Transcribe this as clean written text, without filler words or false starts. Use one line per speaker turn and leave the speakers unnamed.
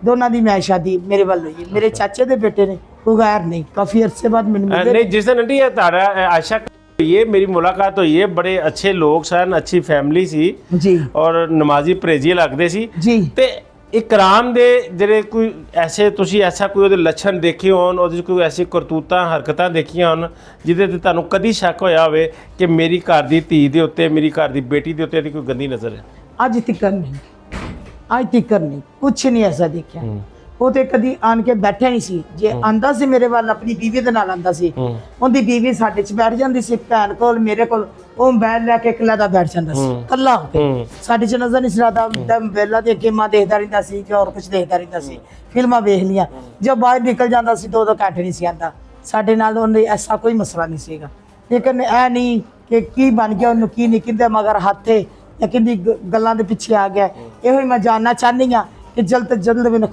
दोनों की मैं शादी मेरे वाल हुई है। मेरे चाचे के बेटे ने कोई गैर नहीं, काफ़ी अरसे बाद मैंने
नहीं जिस दिन आंटी ये तारा आशा ये मेरी मुलाकात हुई है, बड़े अच्छे लोग सन, अच्छी फैमिली सी
जी
और नमाजी परहेजी लगते सी
जी।
ते इकराम दे ਜਿਹੜੇ ਕੋਈ ਐਸੇ ਤੁਸੀਂ ਐਸਾ ਕੋਈ ਉਹਦੇ ਲੱਛਣ ਦੇਖੇ ਹੋਣ, ਉਹਦੇ ਕੋਈ ਐਸੀ ਕਰਤੂਤਾਂ ਹਰਕਤਾਂ ਦੇਖੀਆਂ ਹੋਣ ਜਿਹਦੇ ਤੇ ਤੁਹਾਨੂੰ ਕਦੀ ਸ਼ੱਕ ਹੋਇਆ ਹੋਵੇ ਕਿ ਮੇਰੀ ਘਰ ਦੀ ਧੀ ਦੇ ਉੱਤੇ, ਮੇਰੀ ਘਰ ਦੀ ਬੇਟੀ ਦੇ ਉੱਤੇ ਇਹਦੀ ਕੋਈ ਗੰਦੀ ਨਜ਼ਰ ਹੈ?
ਅੱਜ ਤੱਕ ਨਹੀਂ, ਅੱਜ ਤੱਕ ਨਹੀਂ, ਕੁਛ ਨਹੀਂ ਐਸਾ ਦੇਖਿਆ। ਉਹ ਤੇ ਕਦੀ ਆਣ ਕੇ ਬੈਠਿਆ ਨਹੀਂ ਸੀ। ਜੇ ਆਂਦਾ ਸੀ ਮੇਰੇ ਵੱਲ ਆਪਣੀ ਬੀਵੀ ਦੇ ਨਾਲ ਆਂਦਾ ਸੀ, ਉਹਦੀ ਬੀਵੀ ਸਾਡੇ 'ਚ ਬੈਠ ਜਾਂਦੀ ਸੀ, ਭੈਣ ਕੋਲ ਮੇਰੇ ਕੋਲ, ਉਹ ਮੋਬਾਈਲ ਲੈ ਕੇ ਇਕੱਲਾ ਦਾ ਬੈਠ ਜਾਂਦਾ ਸੀ, ਇਕੱਲਾ ਹੋ ਕੇ। ਸਾਡੇ 'ਚ ਨਜ਼ਰ ਨਹੀਂ ਸੀ ਆਉਂਦਾ, ਮੋਬਾਈਲਾਂ ਦੀਆਂ ਗੇਮਾਂ ਦੇਖਦਾ ਰਹਿੰਦਾ ਸੀ ਜਾਂ ਹੋਰ ਕੁਝ ਦੇਖਦਾ ਰਹਿੰਦਾ ਸੀ, ਫਿਲਮਾਂ ਵੇਖ ਲੀਆਂ। ਜਦ ਬਾਹਰ ਨਿਕਲ ਜਾਂਦਾ ਸੀ 2-2 ਘੰਟੇ ਨਹੀਂ ਸੀ ਆਉਂਦਾ। ਸਾਡੇ ਨਾਲ ਉਹਨੇ ਐਸਾ ਕੋਈ ਮਸਲਾ ਨਹੀਂ ਸੀਗਾ। ਲੇਕਿਨ ਇਹ ਨਹੀਂ ਕਿ ਕੀ ਬਣ ਗਿਆ, ਉਹਨੂੰ ਕੀ ਨਹੀਂ, ਕਿੰਦੇ ਮਗਰ ਹੱਥ ਹੈ ਜਾਂ ਕਿੰਦੀ ਗੱਲਾਂ ਦੇ ਪਿੱਛੇ ਆ ਗਿਆ। ਇਹੋ ਹੀ ਮੈਂ ਜਾਣਨਾ ਚਾਹੁੰਦੀ ਹਾਂ ਕਿ ਜਲਦ ਤੋਂ ਜਲਦ ਮੈਨੂੰ